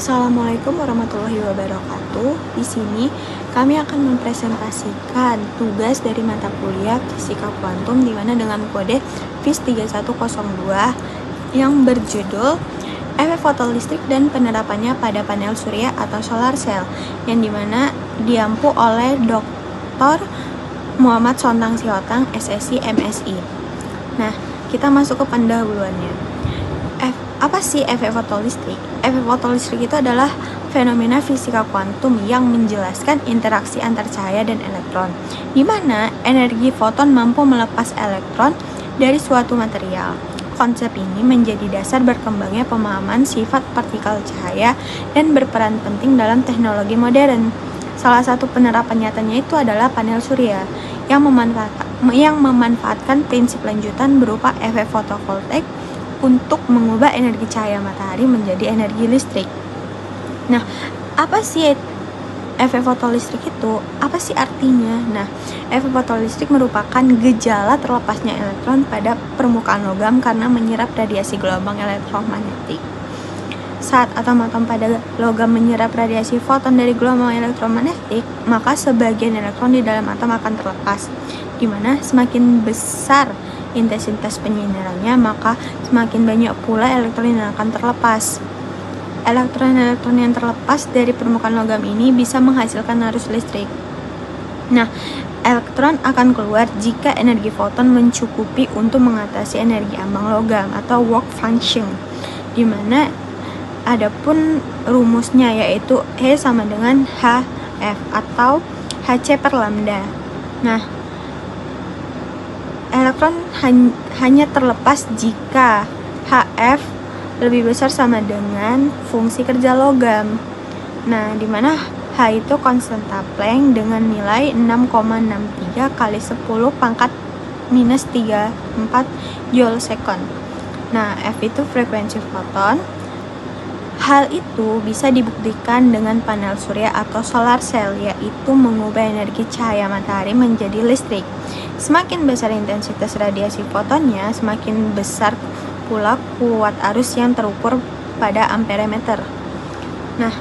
Assalamualaikum warahmatullahi wabarakatuh. Di sini kami akan mempresentasikan tugas dari mata kuliah Fisika Kuantum di mana dengan kode FIS 3102 yang berjudul efek fotolistrik dan penerapannya pada panel surya atau solar cell, yang dimana diampu oleh Dr. Muhammad Sontang Sihotan, SSI, MSI. Nah, kita masuk ke pendahuluannya. Apa sih efek fotolistrik? Efek fotolistrik itu adalah fenomena fisika kuantum yang menjelaskan interaksi antar cahaya dan elektron, di mana energi foton mampu melepas elektron dari suatu material. Konsep ini menjadi dasar berkembangnya pemahaman sifat partikel cahaya dan berperan penting dalam teknologi modern. Salah satu penerapan nyatanya itu adalah panel surya yang memanfaatkan prinsip lanjutan berupa efek fotovoltaik untuk mengubah energi cahaya matahari menjadi energi listrik. Nah, apa sih efek fotolistrik itu? Apa sih artinya? Nah, efek fotolistrik merupakan gejala terlepasnya elektron pada permukaan logam karena menyerap radiasi gelombang elektromagnetik. Saat atom-atom pada logam menyerap radiasi foton dari gelombang elektromagnetik, maka sebagian elektron di dalam atom akan terlepas, di mana semakin besar intensitas penyinarannya, maka semakin banyak pula elektron yang akan terlepas. Elektron-elektron yang terlepas dari permukaan logam ini bisa menghasilkan arus listrik. Nah, elektron akan keluar jika energi foton mencukupi untuk mengatasi energi ambang logam atau work function, di mana adapun rumusnya yaitu E sama dengan HF atau Hc per lambda. Nah, elektron hanya terlepas jika HF lebih besar sama dengan fungsi kerja logam. Nah, di mana H itu konstanta Planck dengan nilai 6,63 kali 10 pangkat minus 34 joule second. Nah, F itu frekuensi foton. Hal itu bisa dibuktikan dengan panel surya atau solar cell, yaitu mengubah energi cahaya matahari menjadi listrik. Semakin besar intensitas radiasi fotonnya, semakin besar pula kuat arus yang terukur pada amperemeter. Nah,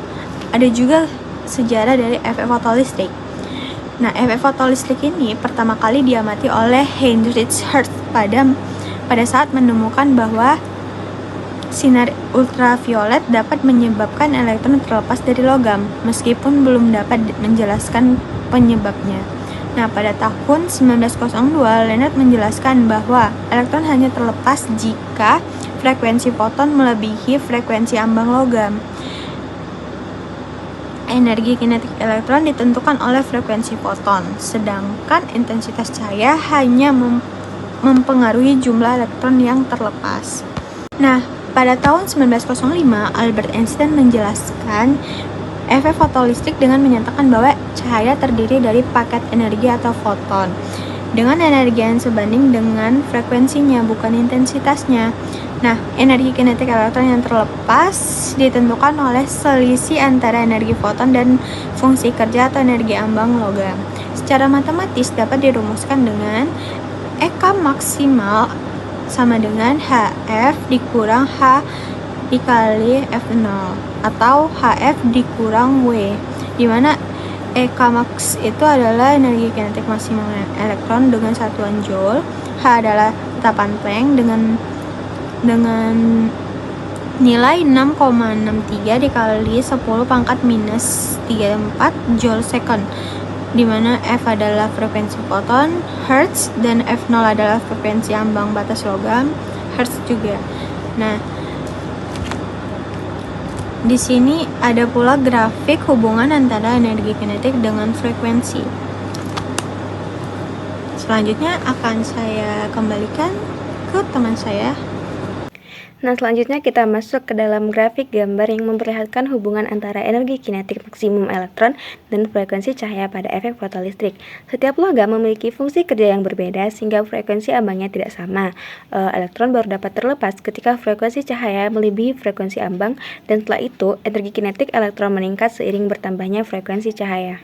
ada juga sejarah dari efek fotolistrik. Nah, efek fotolistrik ini pertama kali diamati oleh Heinrich Hertz pada saat menemukan bahwa sinar ultraviolet dapat menyebabkan elektron terlepas dari logam, meskipun belum dapat menjelaskan penyebabnya. Nah, pada tahun 1902, Leonard menjelaskan bahwa elektron hanya terlepas jika frekuensi foton melebihi frekuensi ambang logam. Energi kinetik elektron ditentukan oleh frekuensi foton, sedangkan intensitas cahaya hanya mempengaruhi jumlah elektron yang terlepas. Nah, pada tahun 1905, Albert Einstein menjelaskan efek fotolistrik dengan menyatakan bahwa cahaya terdiri dari paket energi atau foton dengan energi yang sebanding dengan frekuensinya, bukan intensitasnya. Nah, energi kinetik elektron yang terlepas ditentukan oleh selisih antara energi foton dan fungsi kerja atau energi ambang logam. Secara matematis dapat dirumuskan dengan Eka maksimal sama dengan HF dikurang H dikali F0 atau HF dikurang W, di mana EK max itu adalah energi kinetik maksimal elektron dengan satuan joule, H adalah tetapan Planck dengan nilai 6,63 dikali 10 pangkat minus 34 joule second, di mana F adalah frekuensi foton, Hertz, dan F0 adalah frekuensi ambang batas logam, Hertz juga. Nah, di sini ada pula grafik hubungan antara energi kinetik dengan frekuensi. Selanjutnya akan saya kembalikan ke teman saya. Nah, selanjutnya kita masuk ke dalam grafik gambar yang memperlihatkan hubungan antara energi kinetik maksimum elektron dan frekuensi cahaya pada efek fotolistrik. Setiap logam memiliki fungsi kerja yang berbeda sehingga frekuensi ambangnya tidak sama. Elektron baru dapat terlepas ketika frekuensi cahaya melebihi frekuensi ambang, dan setelah itu energi kinetik elektron meningkat seiring bertambahnya frekuensi cahaya.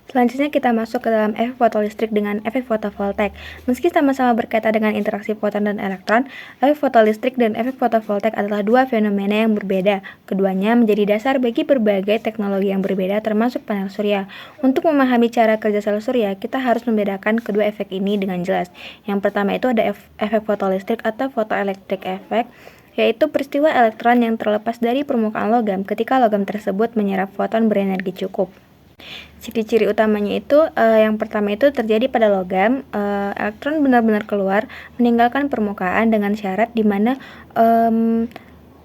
Selanjutnya kita masuk ke dalam efek fotolistrik dengan efek fotovoltaik. Meski sama-sama berkaitan dengan interaksi foton dan elektron, efek fotolistrik dan efek fotovoltaik adalah dua fenomena yang berbeda. Keduanya menjadi dasar bagi berbagai teknologi yang berbeda termasuk panel surya. Untuk memahami cara kerja sel surya, kita harus membedakan kedua efek ini dengan jelas. Yang pertama itu ada efek fotolistrik atau photoelectric effect, yaitu peristiwa elektron yang terlepas dari permukaan logam ketika logam tersebut menyerap foton berenergi cukup. Ciri-ciri utamanya itu yang pertama itu terjadi pada logam, elektron benar-benar keluar meninggalkan permukaan dengan syarat di mana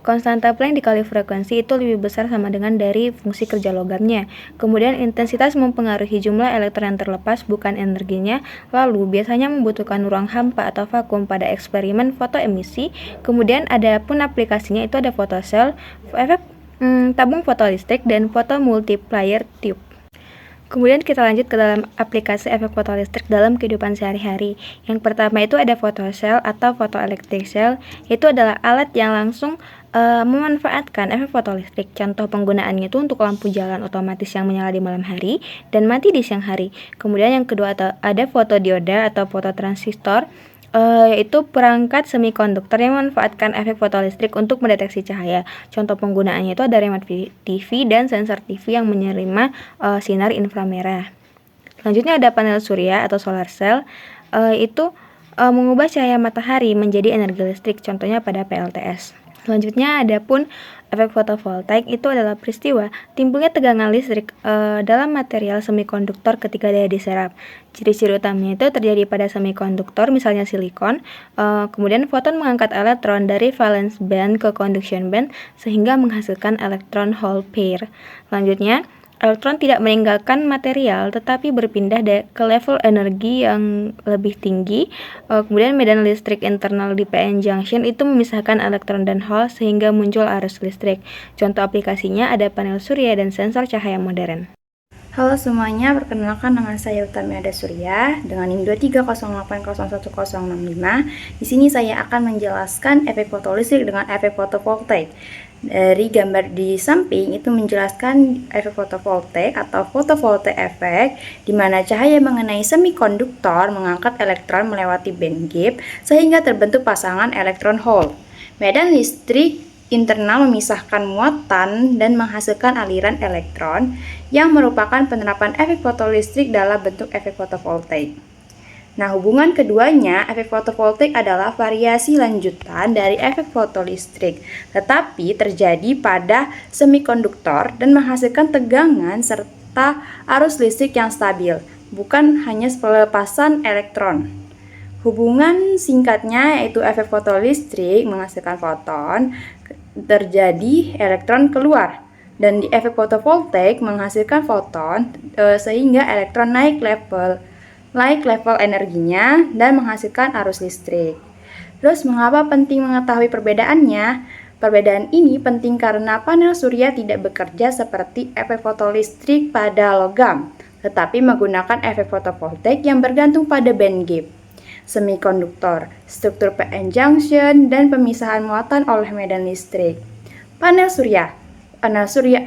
konstanta Planck dikali frekuensi itu lebih besar sama dengan dari fungsi kerja logamnya. Kemudian intensitas mempengaruhi jumlah elektron yang terlepas, bukan energinya. Lalu biasanya membutuhkan ruang hampa atau vakum pada eksperimen fotoemisi. Kemudian ada pun aplikasinya itu ada fotosel, efek tabung fotolistrik, dan fotomultiplier tube. Kemudian kita lanjut ke dalam aplikasi efek fotolistrik dalam kehidupan sehari-hari. Yang pertama itu ada fotosel atau photoelectric cell. Itu adalah alat yang langsung memanfaatkan efek fotolistrik. Contoh penggunaannya itu untuk lampu jalan otomatis yang menyala di malam hari dan mati di siang hari. Kemudian yang kedua ada fotodioda atau fototransistor, yaitu perangkat semikonduktor yang memanfaatkan efek fotolistrik untuk mendeteksi cahaya. Contoh penggunaannya itu ada remote TV dan sensor TV yang menerima sinar inframerah. Selanjutnya ada panel surya atau solar cell, itu mengubah cahaya matahari menjadi energi listrik, contohnya pada PLTS. Selanjutnya ada pun efek fotovoltaik, itu adalah peristiwa timbulnya tegangan listrik dalam material semikonduktor ketika dia diserap. Ciri-ciri utamanya itu terjadi pada semikonduktor, misalnya silikon. Kemudian foton mengangkat elektron dari valence band ke conduction band sehingga menghasilkan elektron hole pair. Selanjutnya, elektron tidak meninggalkan material tetapi berpindah ke level energi yang lebih tinggi. Kemudian medan listrik internal di PN junction itu memisahkan elektron dan hole sehingga muncul arus listrik. Contoh aplikasinya ada panel surya dan sensor cahaya modern. Halo semuanya, perkenalkan nama saya Utamiada Surya dengan NIM 230801065. Di sini saya akan menjelaskan efek fotolistrik dengan efek fotovoltaik. Dari gambar di samping itu menjelaskan efek fotovoltaik atau photovoltaic effect, di mana cahaya mengenai semikonduktor mengangkat elektron melewati band gap sehingga terbentuk pasangan elektron hole. Medan listrik internal memisahkan muatan dan menghasilkan aliran elektron yang merupakan penerapan efek fotolistrik dalam bentuk efek fotovoltaik. Nah, hubungan keduanya, efek fotovoltaik adalah variasi lanjutan dari efek fotolistrik, tetapi terjadi pada semikonduktor dan menghasilkan tegangan serta arus listrik yang stabil, bukan hanya pelepasan elektron. Hubungan singkatnya yaitu efek fotolistrik menghasilkan foton, terjadi elektron keluar, dan di efek fotovoltaik menghasilkan foton sehingga elektron naik level energinya dan menghasilkan arus listrik. Terus mengapa penting mengetahui perbedaannya? Perbedaan ini penting karena panel surya tidak bekerja seperti efek fotolistrik pada logam, tetapi menggunakan efek fotovoltaik yang bergantung pada band gap, semikonduktor, struktur PN junction, dan pemisahan muatan oleh medan listrik. Panel surya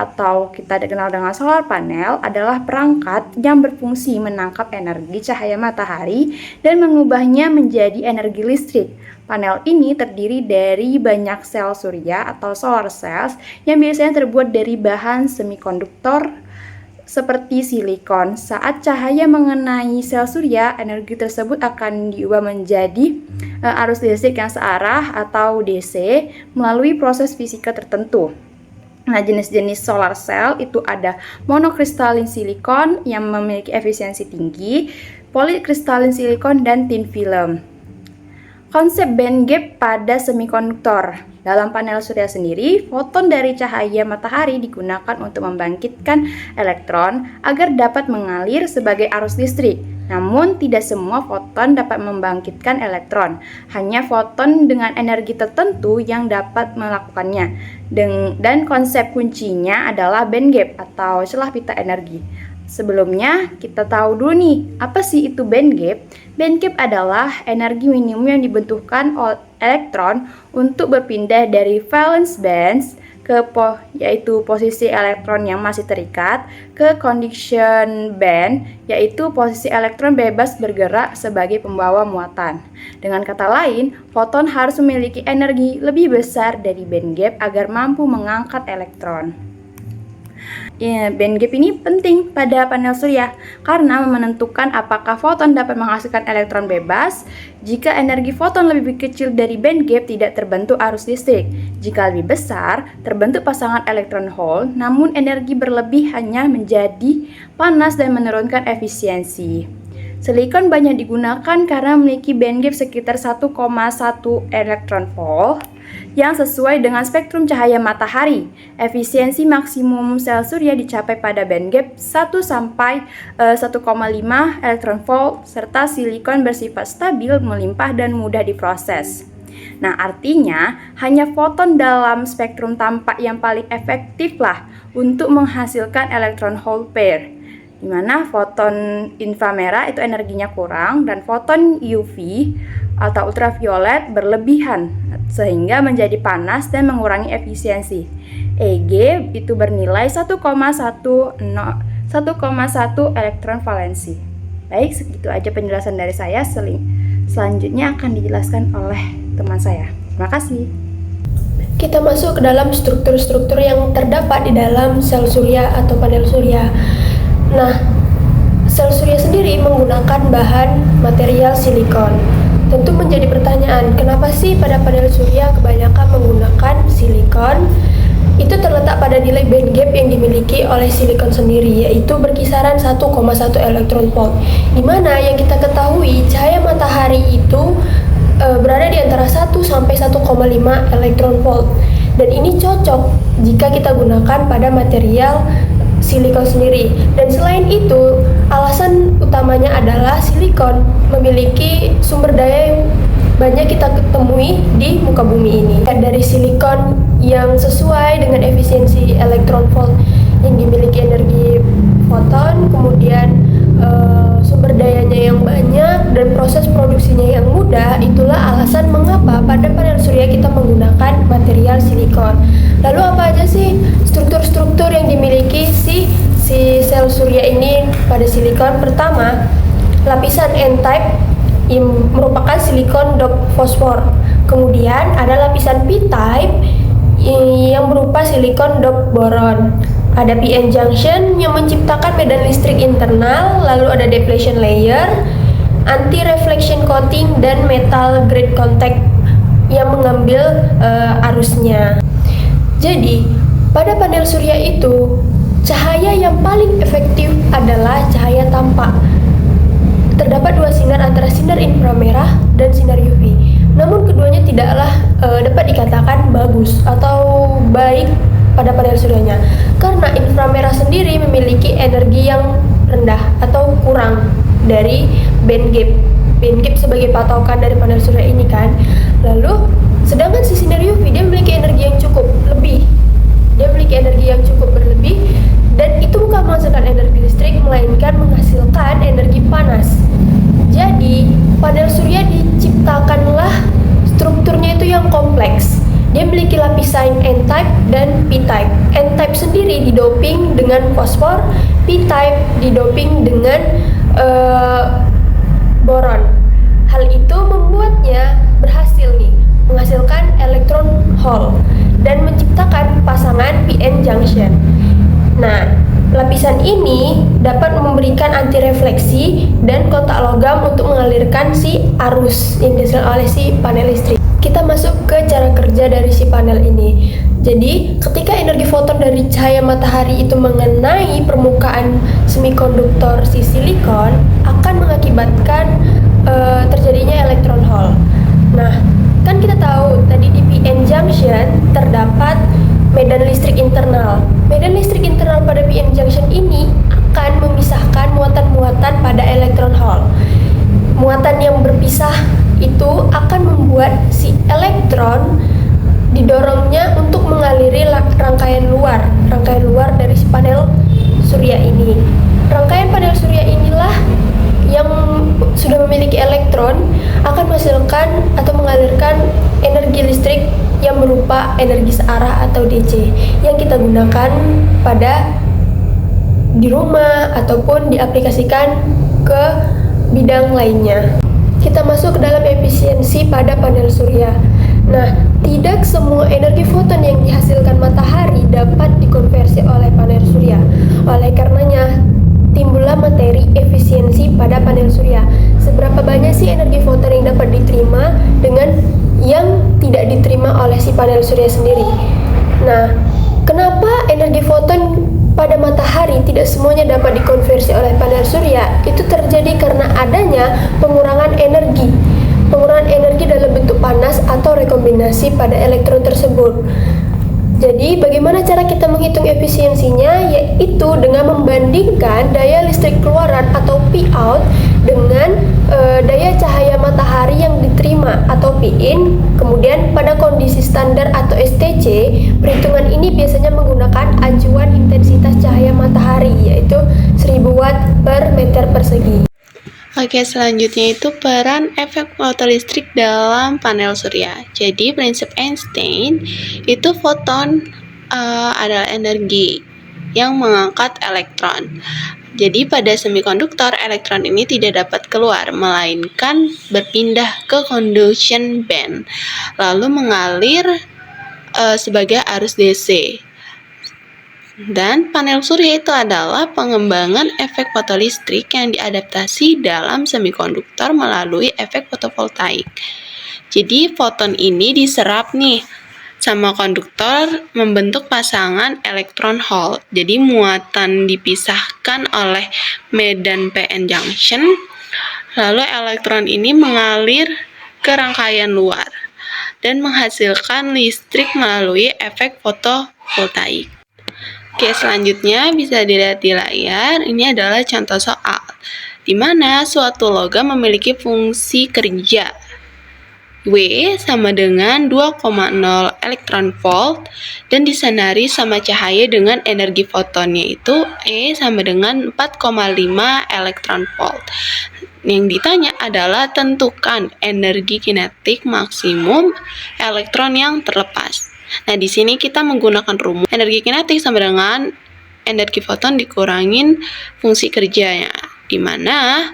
atau kita dikenal dengan solar panel adalah perangkat yang berfungsi menangkap energi cahaya matahari dan mengubahnya menjadi energi listrik. Panel ini terdiri dari banyak sel surya atau solar cells yang biasanya terbuat dari bahan semikonduktor seperti silikon. Saat cahaya mengenai sel surya, energi tersebut akan diubah menjadi arus listrik yang searah atau DC melalui proses fisika tertentu. Nah, jenis-jenis solar cell itu ada monokristalin silikon yang memiliki efisiensi tinggi, polikristalin silikon, dan thin film. Konsep band gap pada semikonduktor. Dalam panel surya sendiri, foton dari cahaya matahari digunakan untuk membangkitkan elektron agar dapat mengalir sebagai arus listrik. Namun, tidak semua foton dapat membangkitkan elektron. Hanya foton dengan energi tertentu yang dapat melakukannya. Dan konsep kuncinya adalah band gap atau celah pita energi. Sebelumnya, kita tahu dulu nih, apa sih itu band gap? Band gap adalah energi minimum yang dibutuhkan oleh elektron untuk berpindah dari valence bands yaitu posisi elektron yang masih terikat, ke conduction band, yaitu posisi elektron bebas bergerak sebagai pembawa muatan. Dengan kata lain, foton harus memiliki energi lebih besar dari band gap agar mampu mengangkat elektron. Ya, band gap ini penting pada panel surya karena menentukan apakah foton dapat menghasilkan elektron bebas. Jika energi foton lebih kecil dari band gap, tidak terbentuk arus listrik. Jika lebih besar, terbentuk pasangan elektron hole, namun energi berlebih hanya menjadi panas dan menurunkan efisiensi. Silikon banyak digunakan karena memiliki band gap sekitar 1,1 elektron volt yang sesuai dengan spektrum cahaya matahari. Efisiensi maksimum sel surya dicapai pada band gap 1 sampai 1,5 elektron volt serta silikon bersifat stabil, melimpah dan mudah diproses. Nah, artinya hanya foton dalam spektrum tampak yang paling efektif lah untuk menghasilkan elektron hole pair, di mana foton inframerah itu energinya kurang dan foton UV atau ultraviolet berlebihan sehingga menjadi panas dan mengurangi efisiensi. EG itu bernilai 1,1 elektron valensi. Baik, segitu aja penjelasan dari saya. Selanjutnya akan dijelaskan oleh teman saya. Terima kasih. Kita masuk ke dalam struktur-struktur yang terdapat di dalam sel surya atau panel surya. Nah, sel surya sendiri menggunakan bahan material silikon. Tentu menjadi pertanyaan, kenapa sih pada panel surya kebanyakan menggunakan silikon? Itu terletak pada nilai band gap yang dimiliki oleh silikon sendiri, yaitu berkisaran 1,1 elektron volt. Di mana yang kita ketahui cahaya matahari itu berada di antara 1 sampai 1,5 elektron volt. Dan ini cocok jika kita gunakan pada material silikon sendiri. Dan selain itu, alasan utamanya adalah silikon memiliki sumber daya yang banyak kita temui di muka bumi ini. Dari silikon yang sesuai dengan efisiensi elektron volt yang dimiliki energi foton, kemudian sumber dayanya yang banyak dan proses produksinya yang mudah, itulah alasan mengapa pada panel surya kita menggunakan material silikon. Lalu apa aja sih struktur-struktur yang dimiliki si sel surya ini pada silikon? Pertama, lapisan N-type yang merupakan silikon dop fosfor. Kemudian ada lapisan P-type yang berupa silikon dop boron. Ada PN junction yang menciptakan medan listrik internal, lalu ada depletion layer, anti-reflection coating, dan metal grade contact yang mengambil arusnya. Jadi, pada panel surya itu, cahaya yang paling efektif adalah cahaya tampak. Terdapat dua sinar antara sinar inframerah dan sinar UV. Namun keduanya tidaklah dapat dikatakan bagus atau baik pada panel suryanya, karena inframerah sendiri memiliki energi yang rendah atau kurang dari band gap. Band gap sebagai patokan dari panel surya ini kan. Lalu sedangkan si sinar UV dia memiliki energi yang cukup lebih. Dia memiliki energi yang cukup berlebih dan itu bukan menghasilkan energi listrik melainkan menghasilkan energi panas. Jadi panel surya diciptakanlah strukturnya itu yang kompleks. Dia memiliki lapisan N-type dan P-type. N-type sendiri didoping dengan fosfor, P-type didoping dengan boron. Hal itu membuatnya berhasil menghasilkan elektron hole dan menciptakan pasangan PN junction. Nah, lapisan ini dapat memberikan antirefleksi dan kontak logam untuk mengalirkan si arus yang dihasilkan oleh si panel listrik. Kita masuk ke cara kerja dari si panel ini. Jadi, ketika energi foton dari cahaya matahari itu mengenai permukaan semikonduktor si silikon, akan mengakibatkan terjadinya elektron hole. Nah, kan kita tahu tadi di PN junction terdapat medan listrik internal. Medan listrik internal pada PN junction ini akan memisahkan muatan-muatan pada elektron hole. Muatan yang berpisah itu akan membuat si elektron didorongnya untuk mengaliri rangkaian luar dari si panel surya ini. Rangkaian panel surya inilah yang sudah memiliki elektron akan menghasilkan atau mengalirkan energi listrik yang yang berupa energi searah atau DC yang kita gunakan di rumah ataupun diaplikasikan ke bidang lainnya. Kita masuk ke dalam efisiensi pada panel surya. Nah, tidak semua energi foton yang dihasilkan matahari dapat dikonversi oleh panel surya. Oleh karenanya, timbullah materi efisiensi pada panel surya. Seberapa banyak sih energi foton yang dapat diterima dengan yang tidak diterima oleh si panel surya sendiri? Nah, kenapa energi foton pada matahari tidak semuanya dapat dikonversi oleh panel surya? Itu terjadi karena adanya pengurangan energi dalam bentuk panas atau rekombinasi pada elektron tersebut. Jadi, bagaimana cara kita menghitung efisiensinya? Yaitu dengan membandingkan daya listrik keluaran atau P-out dengan daya cahaya matahari yang diterima atau P-in. Kemudian pada kondisi standar atau STC, perhitungan ini biasanya menggunakan acuan intensitas cahaya matahari, yaitu 1000 watt per meter persegi. Oke, selanjutnya itu peran efek fotolistrik dalam panel surya. Jadi, prinsip Einstein itu foton adalah energi yang mengangkat elektron. Jadi, pada semikonduktor, elektron ini tidak dapat keluar, melainkan berpindah ke conduction band, lalu mengalir sebagai arus DC. Dan panel surya itu adalah pengembangan efek fotolistrik yang diadaptasi dalam semikonduktor melalui efek fotovoltaik. Jadi foton ini diserap nih sama konduktor membentuk pasangan elektron hole. Jadi muatan dipisahkan oleh medan PN junction, lalu elektron ini mengalir ke rangkaian luar dan menghasilkan listrik melalui efek fotovoltaik. Oke, selanjutnya bisa dilihat di layar. Ini adalah contoh soal di mana suatu logam memiliki fungsi kerja W sama dengan 2,0 elektron volt dan disanari sama cahaya dengan energi fotonnya itu E sama dengan 4,5 elektron volt. Yang ditanya adalah tentukan energi kinetik maksimum elektron yang terlepas. Nah, di sini kita menggunakan rumus energi kinetik sama dengan energi foton dikurangin fungsi kerjanya, di mana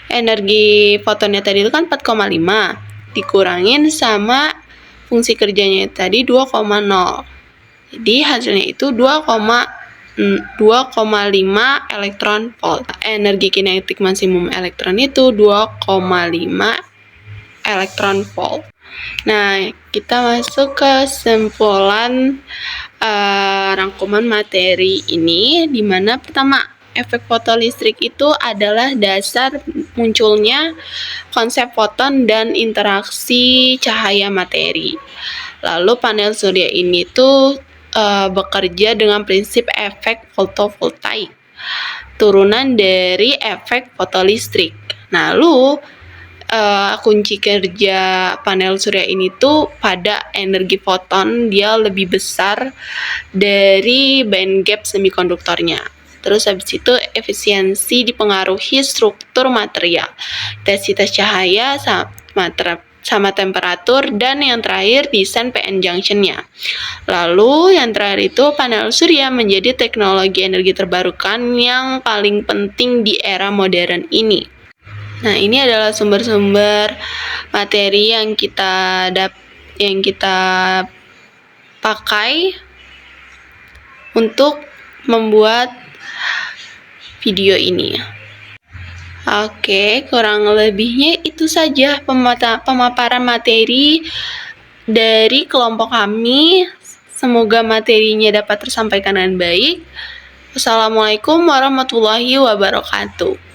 energi fotonnya tadi itu kan 4,5 dikurangin sama fungsi kerjanya tadi 2,0. Jadi hasilnya itu 2,5 elektron volt. Energi kinetik maksimum elektron itu 2,5 elektron volt. Nah, kita masuk ke kesimpulan rangkuman materi ini, di mana pertama, efek fotolistrik itu adalah dasar munculnya konsep foton dan interaksi cahaya materi. Lalu panel surya ini tuh bekerja dengan prinsip efek fotovoltaik, turunan dari efek fotolistrik. Nah, lalu kunci kerja panel surya ini tuh pada energi foton, dia lebih besar dari band gap semikonduktornya. Terus habis itu efisiensi dipengaruhi struktur material, intensitas cahaya sama temperatur, dan yang terakhir desain PN junction-nya. Lalu yang terakhir itu panel surya menjadi teknologi energi terbarukan yang paling penting di era modern ini. Nah, ini adalah sumber-sumber materi yang kita pakai untuk membuat video ini. Oke, kurang lebihnya itu saja pemaparan materi dari kelompok kami. Semoga materinya dapat tersampaikan dengan baik. Wassalamualaikum warahmatullahi wabarakatuh.